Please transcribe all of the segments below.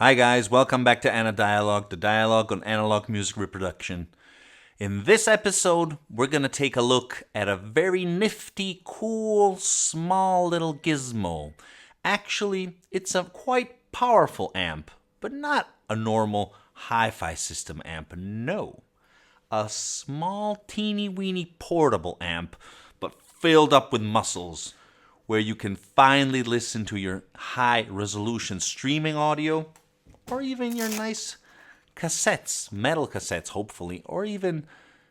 Hi guys, welcome back to Ana Dialogue, the dialogue on analog music reproduction. In this episode, we're going to take a look at a very nifty, cool, small little gizmo. Actually, it's a quite powerful amp, but not a normal hi-fi system amp, no. A small, teeny-weeny portable amp, but filled up with muscles, where you can finally listen to your high-resolution streaming audio, or even your nice cassettes, metal cassettes hopefully, or even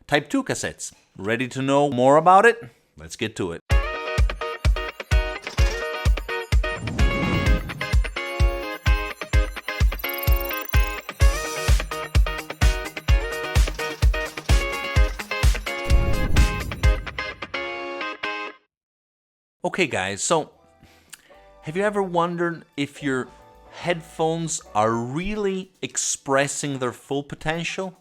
Type 2 cassettes. Ready to know more about it? Let's get to it. Okay guys, so have you ever wondered if your headphones are really expressing their full potential?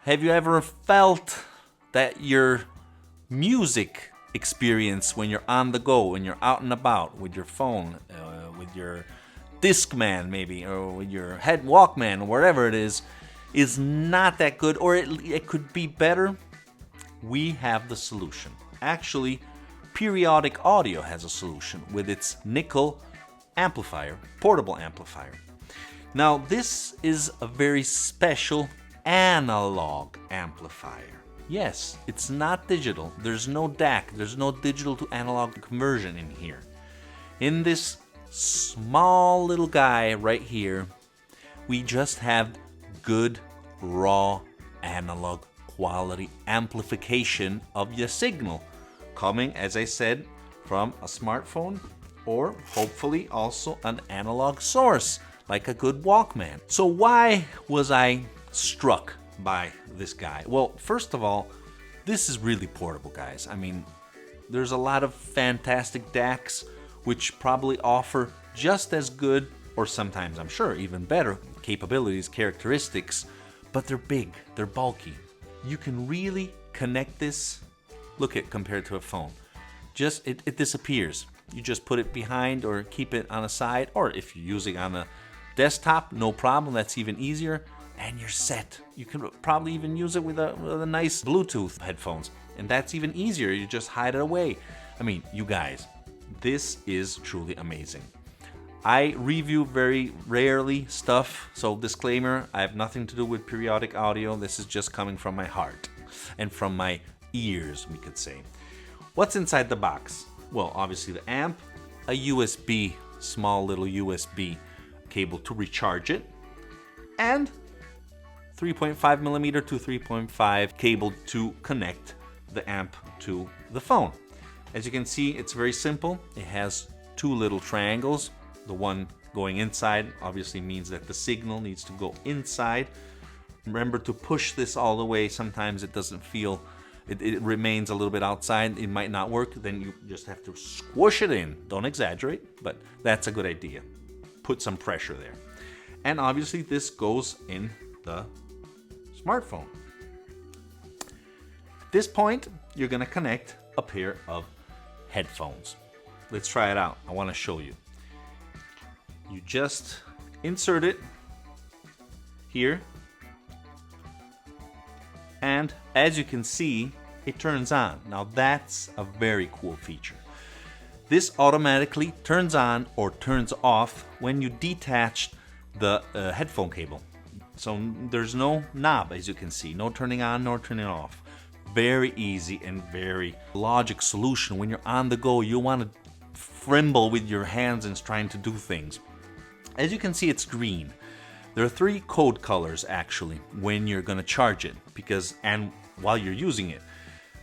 Have you ever felt that your music experience when you're on the go, when you're out and about with your phone, with your Discman maybe, or with your head Walkman, or whatever it is not that good, or it could be better? We have the solution. Actually, Periodic Audio has a solution with its nickel amplifier, portable amplifier. Now, this is a very special analog amplifier. Yes, it's not digital. There's no DAC. There's no digital to analog conversion in here. In this small little guy right here, we just have good, raw, analog quality amplification of your signal, coming, as I said, from a smartphone or hopefully also an analog source, like a good Walkman. So why was I struck by this guy? Well, first of all, this is really portable, guys. I mean, there's a lot of fantastic DACs which probably offer just as good, or sometimes I'm sure even better, capabilities, characteristics, but they're big, they're bulky. You can really connect this, look at compared to a phone. Just, it disappears. You just put it behind or keep it on a side, or if you're using on a desktop, no problem, that's even easier, and you're set. You can probably even use it with a nice Bluetooth headphones, and that's even easier. You just hide it away. I mean, you guys, this is truly amazing. I review very rarely stuff, so disclaimer, I have nothing to do with Periodic Audio. This is just coming from my heart and from my ears, we could say. What's inside the box? Well, obviously the amp, a USB, small little USB cable to recharge it, and 3.5 millimeter to 3.5 cable to connect the amp to the phone. As you can see, it's very simple. It has two little triangles. The one going inside obviously means that the signal needs to go inside. Remember to push this all the way. Sometimes it doesn't feel, it remains a little bit outside. It might not work. Then you just have to squish it in. Don't exaggerate, but that's a good idea. Put some pressure there. And obviously this goes in the smartphone. At this point, you're going to connect a pair of headphones. Let's try it out. I want to show you. You just insert it here, and as you can see, it turns on. Now that's a very cool feature. This automatically turns on or turns off when you detach the headphone cable. So there's no knob, as you can see, no turning on nor turning off. Very easy and very logic solution. When you're on the go, you want to frimble with your hands and trying to do things. As you can see, it's green. There are three code colors actually when you're going to charge it, and while you're using it.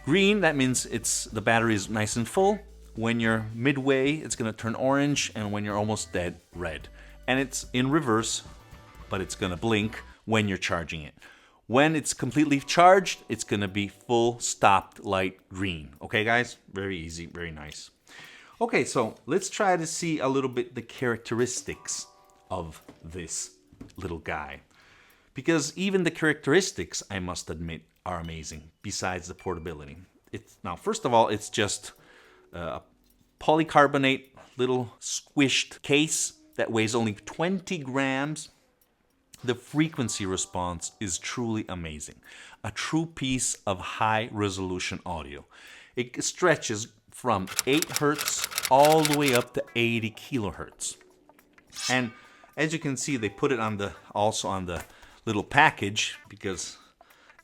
Green, that means the battery is nice and full. When you're midway, it's going to turn orange, and when you're almost dead, red. And it's in reverse, but it's going to blink when you're charging it. When it's completely charged, it's going to be full stopped light green. Okay, guys? Very easy, very nice. Okay, so let's try to see a little bit the characteristics of this little guy. Because even the characteristics, I must admit, are amazing, besides the portability. Now, first of all, it's just a polycarbonate little squished case that weighs only 20 grams. The frequency response is truly amazing. A true piece of high resolution audio. It stretches from 8 hertz all the way up to 80 kilohertz. And as you can see, they put it also on the little package because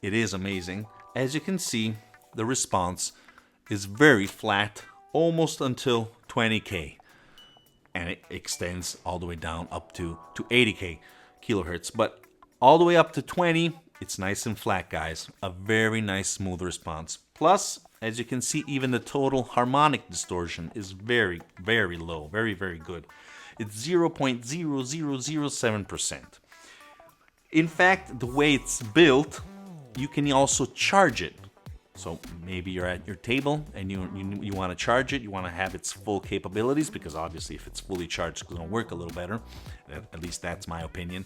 it is amazing. As you can see, the response is very flat, almost until 20K. And it extends all the way down up to 80K kilohertz. But all the way up to 20, it's nice and flat, guys. A very nice smooth response. Plus, as you can see, even the total harmonic distortion is very, very low. Very, very good. It's 0.0007%. In fact, the way it's built, you can also charge it. So maybe you're at your table and you want to charge it. You want to have its full capabilities, because obviously if it's fully charged, it's going to work a little better. At least that's my opinion.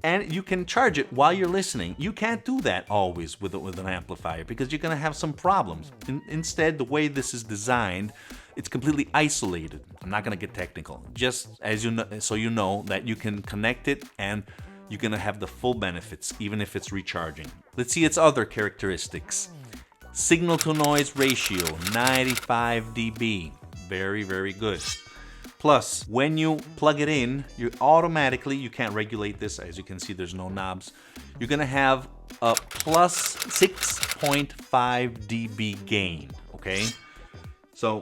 And you can charge it while you're listening. You can't do that always with an amplifier, because you're going to have some problems. Instead, the way this is designed, it's completely isolated. I'm not going to get technical. Just as you know, so you know that you can connect it and you're going to have the full benefits, even if it's recharging. Let's see its other characteristics. Signal to noise ratio, 95 dB. Very, very good. Plus, when you plug it in, you can't regulate this. As you can see, there's no knobs. You're going to have a plus 6.5 dB gain, okay? So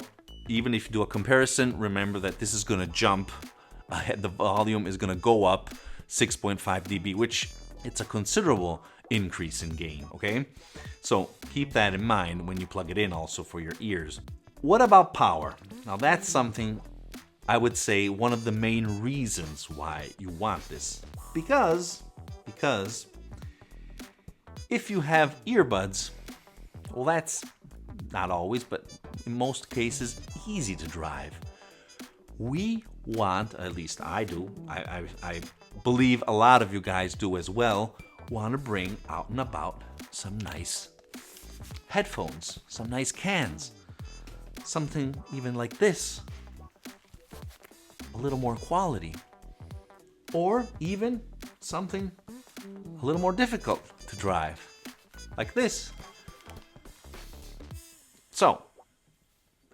even if you do a comparison, remember that this is going to jump ahead. The volume is going to go up 6.5 dB, which it's a considerable increase in gain, okay? So keep that in mind when you plug it in also for your ears. What about power? Now that's something I would say one of the main reasons why you want this. Because if you have earbuds, well, that's not always, but in most cases, easy to drive. We want, at least I do, I believe a lot of you guys do as well, want to bring out and about some nice headphones, some nice cans, something even like this, a little more quality, or even something a little more difficult to drive, like this. So,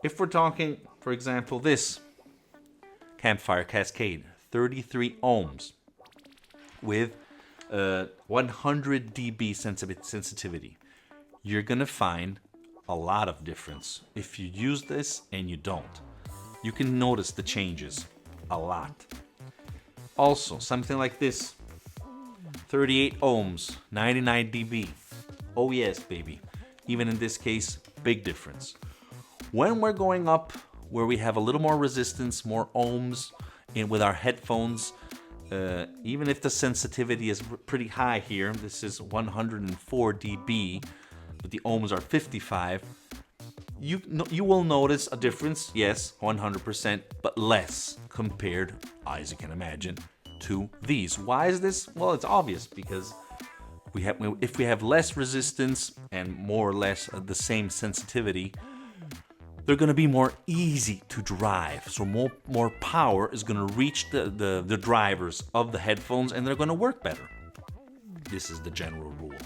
if we're talking, for example, this Campfire Cascade, 33 ohms with 100 dB sensitivity, you're gonna find a lot of difference if you use this and you don't. You can notice the changes a lot. Also, something like this, 38 ohms, 99 dB. Oh yes, baby. Even in this case, big difference. When we're going up where we have a little more resistance, more ohms with our headphones, even if the sensitivity is pretty high here, this is 104 dB, but the ohms are 55, you will notice a difference, yes, 100%, but less compared, as you can imagine, to these. Why is this? Well, it's obvious, because if we have less resistance and more or less the same sensitivity, they're going to be more easy to drive. So more power is going to reach the drivers of the headphones, and they're going to work better. This is the general rule.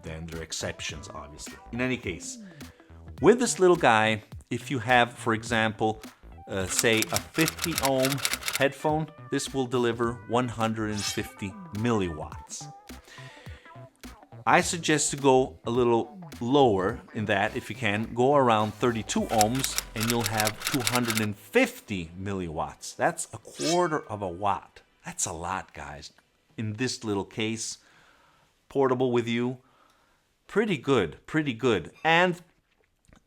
Then there are exceptions, obviously. In any case, with this little guy, if you have, for example, say a 50 ohm headphone, this will deliver 150 milliwatts. I suggest to go a little lower in that. If you can, go around 32 ohms and you'll have 250 milliwatts. That's a quarter of a watt. That's a lot, guys. In this little case, portable with you, pretty good, pretty good. And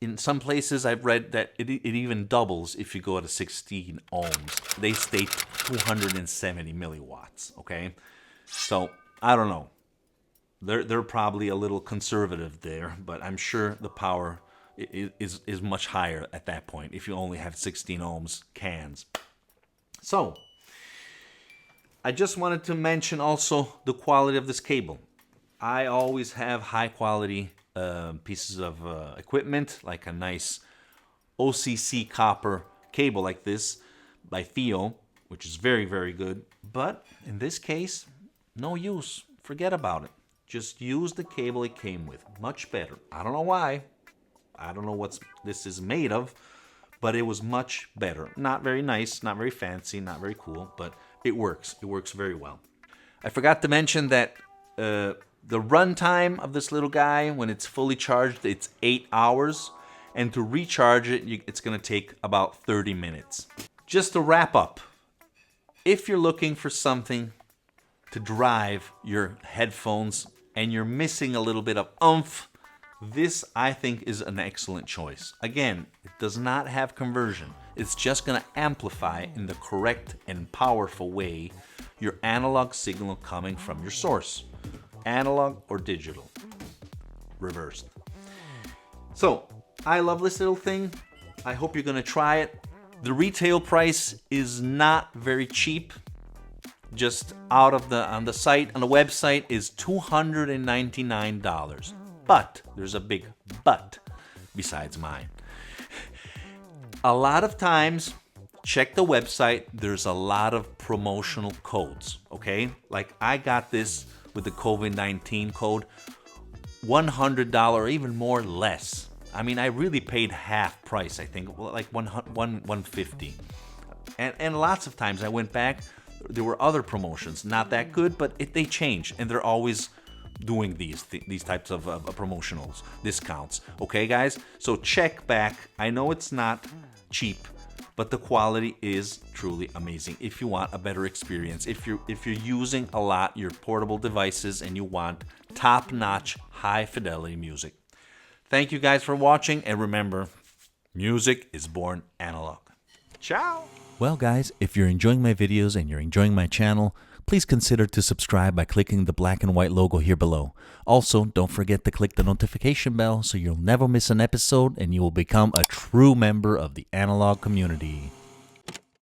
in some places I've read that it even doubles if you go to 16 ohms. They state 270 milliwatts, okay? So, I don't know. They're probably a little conservative there, but I'm sure the power is much higher at that point if you only have 16 ohms cans. So, I just wanted to mention also the quality of this cable. I always have high quality pieces of equipment, like a nice OCC copper cable like this by Theo, which is very, very good. But in this case, no use. Forget about it. Just use the cable it came with. Much better. I don't know why. I don't know what this is made of, but it was much better. Not very nice, not very fancy, not very cool, but it works. It works very well. I forgot to mention that the runtime of this little guy, when it's fully charged, it's 8 hours. And to recharge it, it's going to take about 30 minutes. Just to wrap up, if you're looking for something to drive your headphones and you're missing a little bit of oomph, this, I think, is an excellent choice. Again, it does not have conversion. It's just going to amplify in the correct and powerful way your analog signal coming from your source. Analog or digital. Reversed. So, I love this little thing. I hope you're going to try it. The retail price is not very cheap. Just out of on the site, on the website, is $299. But, there's a big but besides mine. A lot of times, check the website, there's a lot of promotional codes, okay? Like I got this with the COVID-19 code, $100 or even more less. I mean, I really paid half price, I think, like $150. And lots of times I went back, there were other promotions, not that good, but they change, and they're always doing these types of promotionals, discounts. Okay, guys? So check back. I know it's not cheap, but the quality is truly amazing. If you want a better experience, if you're using a lot your portable devices and you want top-notch, high-fidelity music. Thank you guys for watching, and remember, music is born analog. Ciao! Well guys, if you're enjoying my videos and you're enjoying my channel, please consider to subscribe by clicking the black and white logo here below. Also, don't forget to click the notification bell so you'll never miss an episode and you will become a true member of the analog community.